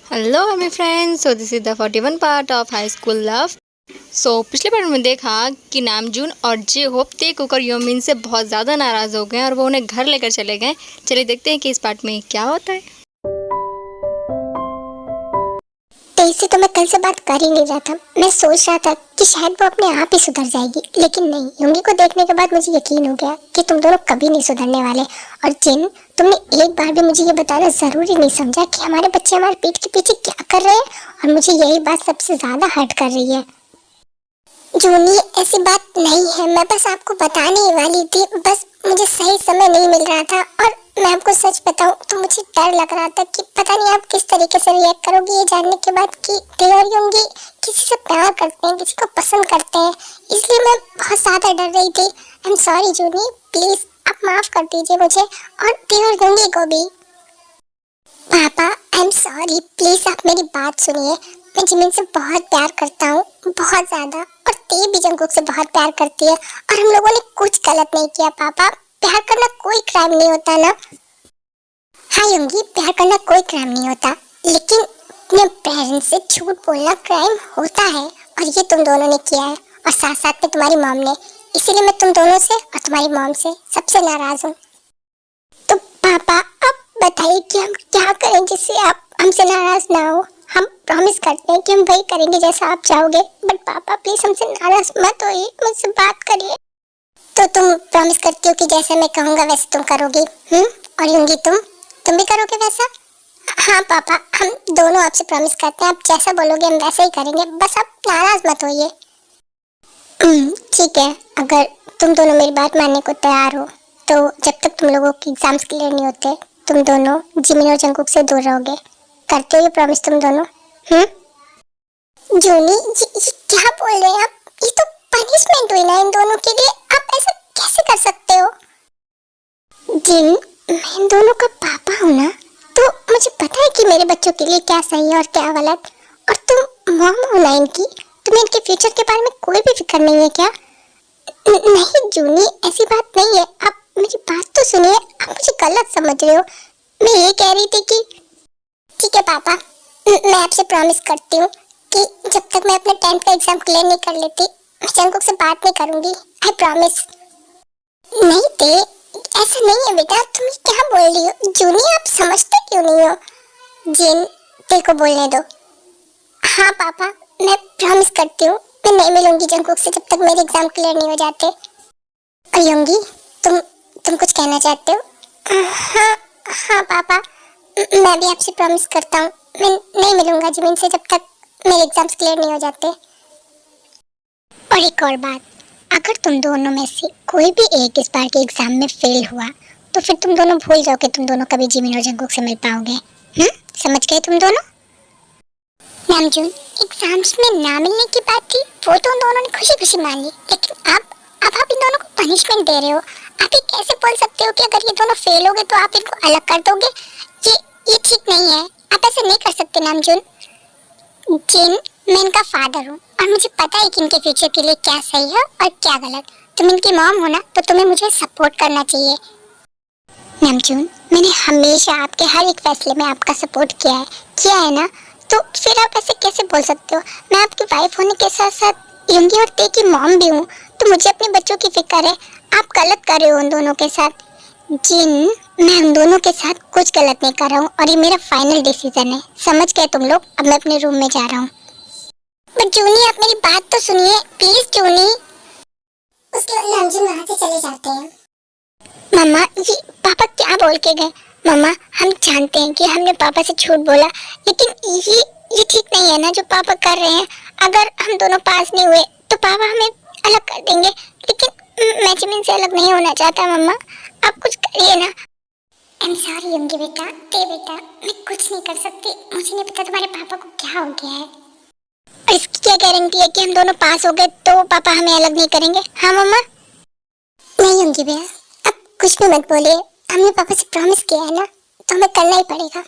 Hello मेरे friends, so this is the 41 part of high school love. So पिछले part में देखा कि नामजून और जे होप ते कुकर योमिन से बहुत ज़्यादा नाराज़ हो गए और वो उन्हें घर लेकर चले गए। चलिए देखते हैं कि इस पार्ट में क्या होता है। तेजी तो मैं कल से बात कर ही नहीं रहा था। मैं सोच रहा था कि शायद वो अपने आप ही सुधर जाएगी, लेकिन नहीं। युंगी को देखने के बाद मुझे यकीन हो गया कि तुम दोनों कभी नहीं सुधरने वाले। और जिन, तुमने एक बार भी मुझे ये बताना जरूरी नहीं समझा कि हमारे बच्चे हमारे पीठ के पीछे क्या कर रहे हैं, और मुझे यही बात सबसे ज्यादा हर्ट कर रही है। जूनी, ऐसी बात नहीं है, मैं बस आपको बताने ही वाली थी, बस मुझे सही समय नहीं मिल रहा था। और मैं आपको सच बताऊं तो मुझे डर लग रहा था कि पता नहीं आप किस तरीके से रिएक्ट करोगे ये जानने के बाद कि ते और युंगी किसी से प्यार करते हैं, किसी को पसंद करते हैं। इसलिए मैं बहुत ज्यादा डर रही थी। I am sorry Juni, please आप माफ कर दीजिए मुझे, और ते और युंगी को भी। पापा, आई एम सॉरी, प्लीज आप मेरी बात सुनिए। मैं जिमिन से बहुत प्यार करता हूँ, बहुत ज्यादा, और ते भी जंगकुक से बहुत प्यार करती है, और हम लोगों ने कुछ गलत नहीं किया। पापा, प्यार करना कोई क्राइम नहीं होता ना। हाँ युंगी, प्यार करना कोई क्राइम नहीं होता, लेकिन अपने पेरेंट्स से झूठ बोलना क्राइम होता है, और ये तुम दोनों ने किया है, और साथ साथ में तुम्हारी मॉम ने। इसीलिए मैं तुम दोनों से और तुम्हारी मॉम से सबसे नाराज हूँ। तो पापा, आप बताइए कि हम क्या करें जिससे आप हमसे नाराज ना हो। हम प्रॉमिस करते हैं कि हम वही करेंगे जैसा आप चाहोगे, बट पापा प्लीज हमसे नाराज मत होइए, मुझसे बात करिए। तो तुम प्रॉमिस करती हो कि जैसा मैं कहूँगा वैसे तुम करोगी? और युंगी, तुम भी करोगे वैसा? हाँ पापा, हम दोनों आपसे प्रॉमिस करते हैं, आप जैसा बोलोगे हम वैसा ही करेंगे, बस आप नाराज मत होइए। ठीक है, अगर तुम दोनों मेरी बात मानने को तैयार हो तो जब तक तुम लोगों के एग्जाम्स क्लियर नहीं होते तुम दोनों जिमिन और जंगकुक से दूर रहोगे। करते हो ये प्रॉमिस तुम दोनों? जूनी, ये क्या बोल रहे हैं आप? ये तो पनिशमेंट हुई ना इन दोनों के लिए, आप ऐसा कैसे कर सकते हो? जिन, मैं इन दोनों का पापा हूँ ना, तो मुझे पता है कि मेरे बच्चों के लिए क्या सही है और क्या गलत। और तुम मॉम हो ना इनकी, तुम्हें इनके फ्यूचर के बारे में कोई भी फिक्र नहीं है क्या? नहीं जूनी, ऐसी बात नहीं है। आप मेरी बात तो सुनिए, आप मुझे गलत समझ रहे हो। मैं ये कह रही थी कि ठीक है पापा, मैं आपसे प्रॉमिस करती हूँ कि जब तक मैं अपने 10th का एग्जाम क्लियर नहीं कर लेती मैं जंगकुक से बात नहीं करूंगी। I promise. नहीं ते, ऐसा नहीं है बेटा, तुम ये क्या बोल रही हो? जूनी, आप समझते क्यों नहीं हो? जिन, ते को बोलने दो। हाँ पापा, मैं प्रॉमिस करती हूँ मैं नहीं मिलूंगी जंगकुक से जब तक मेरे एग्जाम क्लियर नहीं हो जाते। और युंगी, तुम कुछ कहना चाहते हो? हाँ हाँ पापा, मैं भी आपसे प्रॉमिस करता हूँ मैं नहीं मिलूंगा जिमिन से जब तक मेरे एग्जाम्स क्लियर नहीं हो जाते। और एक और बात, अगर तुम दोनों में से कोई भी एक इस बार के एग्जाम में फेल हुआ तो फिर तुम दोनों भूल जाओ कि तुम दोनों कभी जिमिन और जंगकुक से मिल पाओगे। समझ गए तुम दोनों? नामजून, एग्जाम्स में ना मिलने की बात थी वो तो उन दोनों ने खुशी खुशी मान ली, लेकिन अब आप इन दोनों को पनिशमेंट दे रहे हो। आप ये कैसे बोल सकते हो कि अगर ये दोनों फेल हो गए तो आप इनको अलग कर दोगे? ये ठीक नहीं है, आप ऐसे नहीं कर सकते नामजून। जिन, मैं इनका फादर हूँ और मुझे पता है कि इनके फ्यूचर के लिए क्या सही है और क्या गलत। तुम इनकी मॉम हो ना, तो तुम्हें मुझे सपोर्ट करना चाहिए। नामजून, मैंने हमेशा आपके हर एक फैसले में आपका सपोर्ट किया है ना, तो फिर आप ऐसे कैसे बोल सकते हो? मैं आपकी वाइफ होने के साथ साथ युंगी और ते की मॉम भी हूँ, तो मुझे अपने बच्चों की फिक्र है। आप गलत कर रहे हो उन दोनों के साथ। जिन, मैं उन दोनों के साथ कुछ गलत नहीं कर रहा हूँ और ये मेरा फाइनल डिसीजन है। समझ गए तुम लोग? अब मैं अपने रूम में जा रहा हूँ। बट जूनी, आप मेरी बात तो सुनिए प्लीज। जूनी, उसके बाद नामजून वहाँ से चले जाते हैं। मम्मा, ये पापा क्या बोल के गए? मम्मा, हम जानते हैं कि हमने पापा से झूठ बोला, लेकिन ये ठीक नहीं है ना जो पापा कर रहे हैं। अगर हम दोनों पास नहीं हुए तो पापा हमें अलग कर देंगे, लेकिन मैं जिमिन से अलग नहीं होना चाहता। मम्मा, आप कुछ करिए ना। आई एम सॉरी युंगी बेटा, ते बेटा, मैं कुछ नहीं कर सकती। मुझे नहीं पता तुम्हारे पापा को क्या हो गया है, और इसकी क्या गारंटी है कि हम दोनों पास हो गए तो पापा हमें अलग नहीं करेंगे? हाँ मम्मा? नहीं युंगी भैया, अब कुछ भी मत बोलिए, हमने पापा से प्रॉमिस किया है ना, तो हमें करना ही पड़ेगा।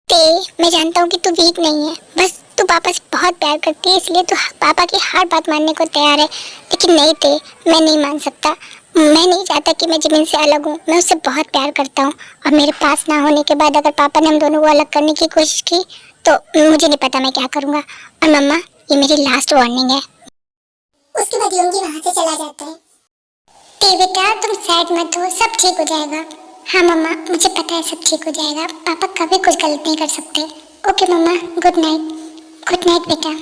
ते, मैं जानता हूँ कि तू वीक नहीं है, बस तू पापा से बहुत प्यार करती है, इसलिए तू पापा की हर बात मानने को तैयार है, लेकिन नहीं ते, मैं नहीं मान सकता। मैं नहीं चाहता कि मैं जिमिन से अलग हूँ। मैं उससे बहुत प्यार करता हूँ और मेरे पास ना होने के बाद अगर पापा ने हम दोनों को अलग करने की कोशिश की तो मुझे नहीं पता मैं क्या करूँगा। और मम्मा, ये मेरी लास्ट वार्निंग है। उसके बाद योंगी वहाँ से चला जाता है। ते बेटा, तुम सैड मत हो, सब ठीक हो जाएगा। हाँ मम्मा, मुझे पता है सब ठीक हो जाएगा। पापा कभी कुछ गलत नहीं कर सकते। ओके मम्मा, गुड नाइट। गुड नाइट बेटा।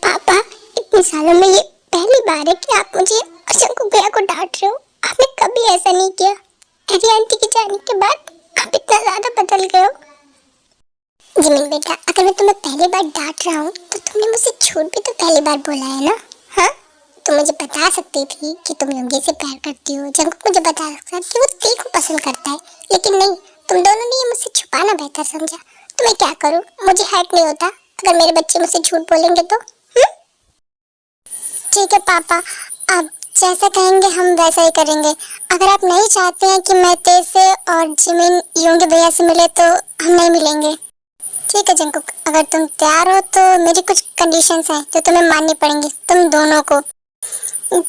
पापा, इतने सालों में ये पहली बार है कि आप मुझे और शंकु भैया को डांट रहे हो। आपने कभी ऐसा नहीं किया। मेरी आंटी के जाने के बाद आप इतना ज्यादा बदल गए हो। जिमिन बेटा, अगर मैं तुम्हें पहली बार डांट रहा हूँ तो तुमने मुझसे झूठ भी तो पहली बार बोला है ना। हाँ, तुम मुझे बता सकती थी कि तुम योगी से प्यार करती हो। जंकुक मुझे बता सकता कि वो ती को पसंद करता है, लेकिन नहीं, तुम दोनों ने ये मुझसे छुपाना बेहतर समझा। तो मैं क्या करूँ? मुझे हर्ट नहीं होता अगर मेरे बच्चे मुझसे झूठ बोलेंगे तो। ठीक है पापा, आप जैसा कहेंगे हम वैसा ही करेंगे। अगर आप नहीं चाहते हैं कि मैं ते से और जिमिन योंगी भैया से मिले तो हम नहीं मिलेंगे। ठीक है जंकुक, अगर तुम तैयार हो तो मेरी कुछ कंडीशंस हैं जो तुम्हें माननी पड़ेंगी, तुम दोनों को।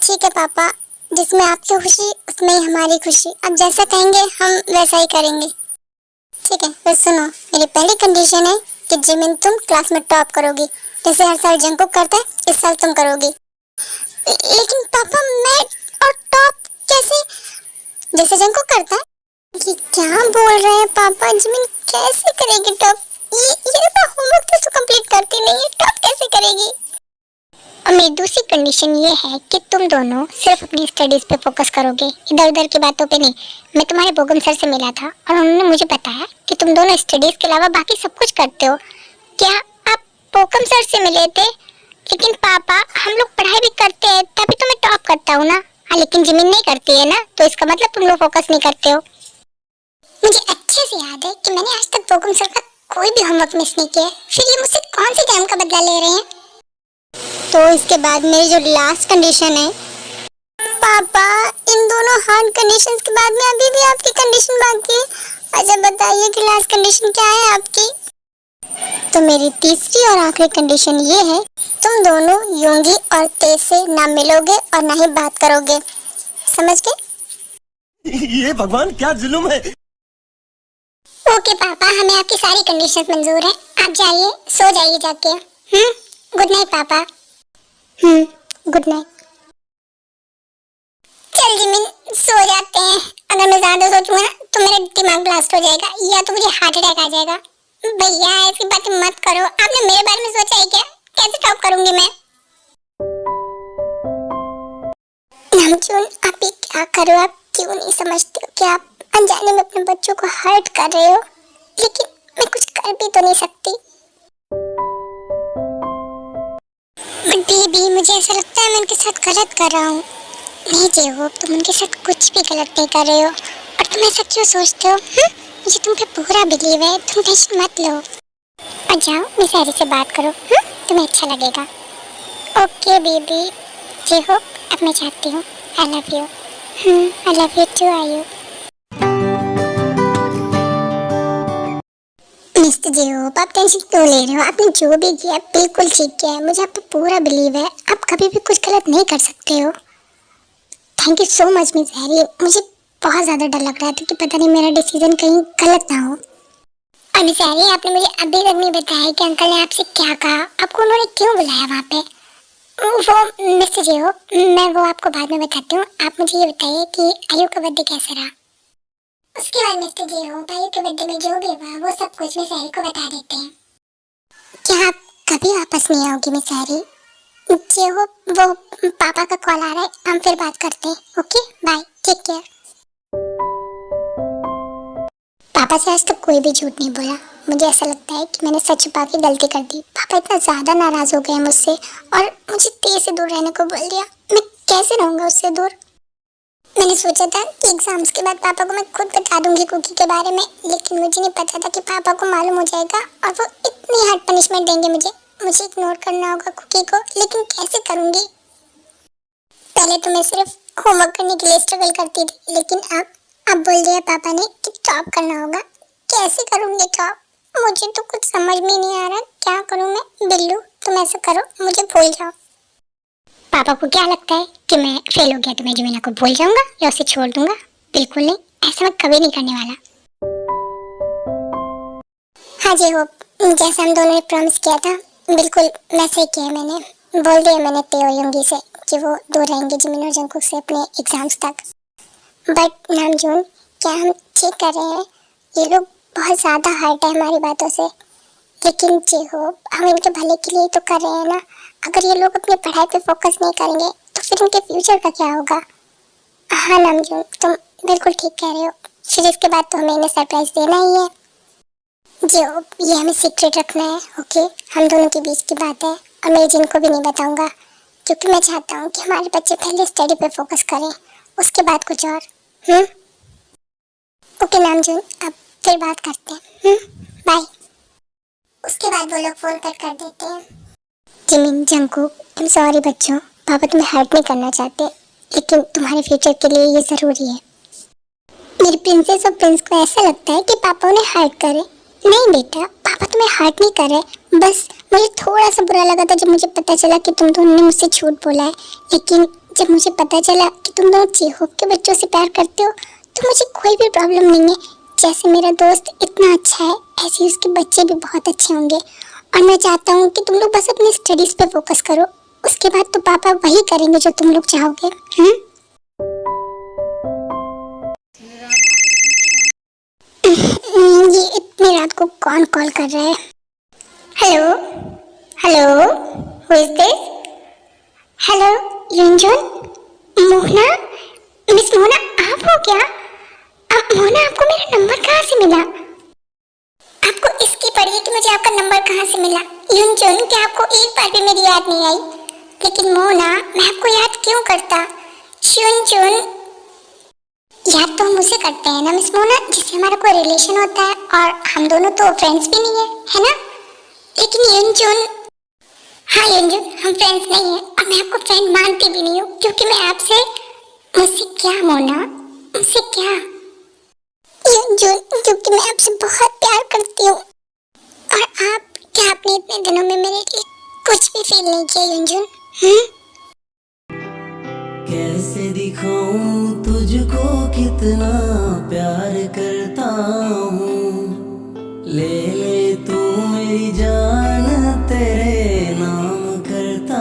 ठीक है पापा, जिसमें आपकी खुशी उसमें ही हमारी खुशी। आप जैसा कहेंगे हम वैसा ही करेंगे। ठीक है, फिर सुनो, मेरी पहली कंडीशन है कि जिमिन तुम क्लास में टॉप करोगी, जैसे हर साल जंकुक करता है, इस साल तुम करोगी। लेकिन पापा, मैं और टॉप कैसे? जैसे जंकुक करता है। ये क्या बोल रहे हैं पापा? जिमिन कैसे करेगी टॉप? ये तो होमवर्क तो कंप्लीट करती नहीं है, टॉप कैसे करेगी? और मेरी दूसरी कंडीशन ये है कि तुम दोनों सिर्फ अपनी स्टडीज पे फोकस करोगे, इधर उधर की बातों पे नहीं। मैं तुम्हारे बोगम सर से मिला था और उन्होंने मुझे बताया कि तुम दोनों स्टडीज के अलावा बाकी सब कुछ करते हो। क्या आप बोगम सर से मिले थे? लेकिन पापा, हम लोग पढ़ाई भी करते हैं तभी तो मैं टॉप करता हूँ ना। हाँ, लेकिन जिमिन नहीं करती है ना, तो इसका मतलब तुम लोग फोकस नहीं करते हो। मुझे अच्छे से याद है कि मैंने आज तक बोगम सर का कोई भी होमवर्क मिस नहीं किया। फिर ये मुझसे कौन सी टाइम का बदला ले रहे हैं? तो इसके बाद मेरी जो लास्ट कंडीशन है पापा, इन दोनों हार्ड कंडीशंस के बाद में अभी भी आपकी कंडीशन बाकी है। अच्छा बताइए कि लास्ट कंडीशन क्या है आपकी? तो मेरी तीसरी और आखिरी कंडीशन ये है, तुम दोनों योंगी और ते से ना मिलोगे और ना ही बात करोगे। समझ गए? ये भगवान क्या जुल्म है। ओके पापा, हमें आपकी सारी कंडीशंस मंजूर है। आप जाइए, सो जाइए जाके। गुड नाइट पापा। Good night. चल जिमिन, सो जाते हैं। अगर मैं ज्यादा सोचूंगा ना तो मेरा दिमाग ब्लास्ट हो जाएगा या तो मुझे हार्ट अटैक आ जाएगा। भैया, ऐसी बातें मत करो। आपने मेरे बारे में सोचा है क्या? कैसे टॉप करूंगी मैं? नामचून, आप ये क्या कर रहे हो? आप क्यों नहीं समझते हो कि आप अनजाने में अपने बच्चों को हर्ट कर रहे हो? लेकिन मैं कुछ कर भी तो नहीं सकती। दीदी, मुझे ऐसा लगता है मैं उनके साथ गलत कर रहा हूँ। नहीं जेहो, तुम उनके साथ कुछ भी गलत नहीं कर रहे हो। और तुम ऐसा क्यों सोचते हो? मुझे तुम पे पूरा बिलीव है, तुम टेंशन मत लो। और जाओ, मेरी सहेली से बात करो, तुम्हें अच्छा लगेगा। Okay baby. जेहो, अब मैं चाहती हूँ। I love you. I love you too. आयु मिस्टर जेहो, आप टेंशन क्यों ले रहे हो? आपने जो भी किया बिल्कुल ठीक किया है। मुझे आप पे पूरा बिलीव है, आप कभी भी कुछ गलत नहीं कर सकते हो। Thank you so much miss Harry. मुझे बहुत ज़्यादा डर लग रहा था कि पता नहीं मेरा डिसीजन कहीं गलत ना हो। और मिस हैरी, आपने मुझे अभी तक नहीं बताया कि अंकल ने आपसे क्या कहा, आपको उन्होंने क्यों बुलाया वहाँ पे? वो मिस्टर जी हो, मैं वो आपको बाद में बताती हूँ। आप मुझे ये बताइए कि आयु का बर्थडे कैसा रहा? उसके बाद मिस्टर जी हो, आयु के बर्थडे में जो भी हुआ वो सब कुछ मिस हैरी को बता देते हैं। क्या आप कभी वापस नहीं आओगी मिस हैरी? जी हो, वो पापा का कॉल आ रहा है, हम फिर बात करते हैं। Okay bye, take care. पापा से आज तक कोई भी झूठ नहीं बोला। मुझे ऐसा लगता है कि मैंने सच छुपा के गलती कर दी। पापा इतना ज़्यादा नाराज़ हो गए मुझसे और मुझे तेज से दूर रहने को बोल दिया। मैं कैसे रहूँगा उससे दूर? मैंने सोचा था कि एग्जाम्स के बाद पापा को मैं खुद बता दूंगी कुकी के बारे में, लेकिन मुझे नहीं पता था कि पापा को मालूम हो जाएगा और वो इतनी हार्ड पनिशमेंट देंगे मुझे इग्नोर करना होगा कुकी को। लेकिन कैसे करूँगी? पहले तो मैं सिर्फ होमवर्क करने के लिए स्ट्रगल करती थी, लेकिन अब बोल दिया पापा ने कि टॉप करना होगा। कैसे करूँगी टॉप? मुझे तो कुछ समझ में नहीं आ रहा, क्या करूँ मैं? बिल्लू, तुम ऐसा करो, मुझे भूल जाओ। पापा को क्या लगता है कि मैं फेल हो गया तो मैं जमीना को भूल जाऊंगा या उसे छोड़ दूंगा? बिल्कुल नहीं, ऐसा मैं कभी नहीं करने वाला। हाँ जी होप, जैसा हम दोनों ने प्रॉमिस किया था बिल्कुल वैसे ही किया मैंने। बोल दिया मैंने तेओ और योंगी से कि वो दूर रहेंगे जिमिन और जंगकुक से अपने एग्जाम्स तक। बट नामजून, क्या हम ठीक कर रहे हैं? ये लोग बहुत ज़्यादा हर्ट है हमारी बातों से। लेकिन जी होप, हम इनके भले के लिए तो कर रहे हैं ना। अगर ये लोग अपनी पढ़ाई पे फोकस नहीं करेंगे तो फिर इनके फ्यूचर का क्या होगा? हाँ नामजून, तुम बिल्कुल ठीक कह रहे हो। फिर इसके बाद तो हमें इन्हें सरप्राइज देना ही है। जी होप, ये हमें सीक्रेट रखना है, ओके? हम दोनों के बीच की बात है और मैं जिनको भी नहीं बताऊंगा, क्योंकि मैं चाहता हूँ कि हमारे बच्चे पहले स्टडी पे फोकस करें, उसके बाद कुछ और। ओके नामजून, अब फिर बात करते हैं। बाय। उसके बाद वो लोग फोन कट कर देते हैं। Jimin, Jungkook, I am sorry बच्चों, पापा तुम्हें हर्ट नहीं करना चाहते, लेकिन तुम्हारे फ्यूचर के लिए ये ज़रूरी है। मेरी प्रिंसेस और प्रिंस को ऐसा लगता है कि पापा उन्हें हर्ट करे। नहीं बेटा, पापा तुम्हें हर्ट नहीं कर रहे। बस मुझे थोड़ा सा बुरा लगा था जब मुझे पता चला कि तुम दोनों ने मुझसे झूठ बोला है। लेकिन जब मुझे पता चला कि तुम दोनों जेहोप के बच्चों से प्यार करते हो तो मुझे कोई भी प्रॉब्लम नहीं है। जैसे मेरा दोस्त इतना अच्छा है, ऐसे ही उसके बच्चे भी बहुत अच्छे होंगे। और मैं चाहता हूँ कि तुम लोग बस अपनी स्टडीज पे फोकस करो, उसके बाद तो पापा वही करेंगे जो तुम लोग चाहोगे। ये इतनी रात को कौन कॉल कर रहा है? Hello hello, who is this? Hello Yunjun, Mohana, miss Mohana आप हो क्या? मोहना, आपको मेरा नंबर कहाँ से मिला? आपको इसकी पड़ी है कि मुझे आपका नंबर कहाँ से मिला। युनजुन, क्या आपको एक बार भी मेरी याद नहीं आई? लेकिन मोहना, मैं आपको याद क्यों करता? युनजुन, याद तो हम उसे करते हैं ना मिस मोहना जिससे हमारा कोई रिलेशन होता है, और हम दोनों तो फ्रेंड्स भी नहीं है ना? लेकिन युनजुन, हाँ युनजुन, हम फ्रेंड्स नहीं है और मैं आपको फ्रेंड मानती भी नहीं हूँ, क्योंकि मैं आपसे, मुझसे क्या मोहना, मुझसे क्या? युनजुन, क्योंकि मैं आपसे बहुत प्यार करती हूँ। और आप, क्या आपने इतने दिनों में मेरे लिए कुछ भी फील नहीं किया युनजुन? कैसे दिखाऊं तुझको कितना प्यार करता हूँ। ले तू मेरी जान, तेरे नाम करता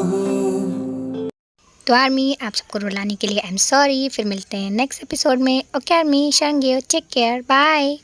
हूँ। तो आर्मी, आप सबको रुलाने के लिए आई एम सॉरी। फिर मिलते हैं नेक्स्ट एपिसोड में। ओके आर्मी, शांगे, टेक केयर, बाय।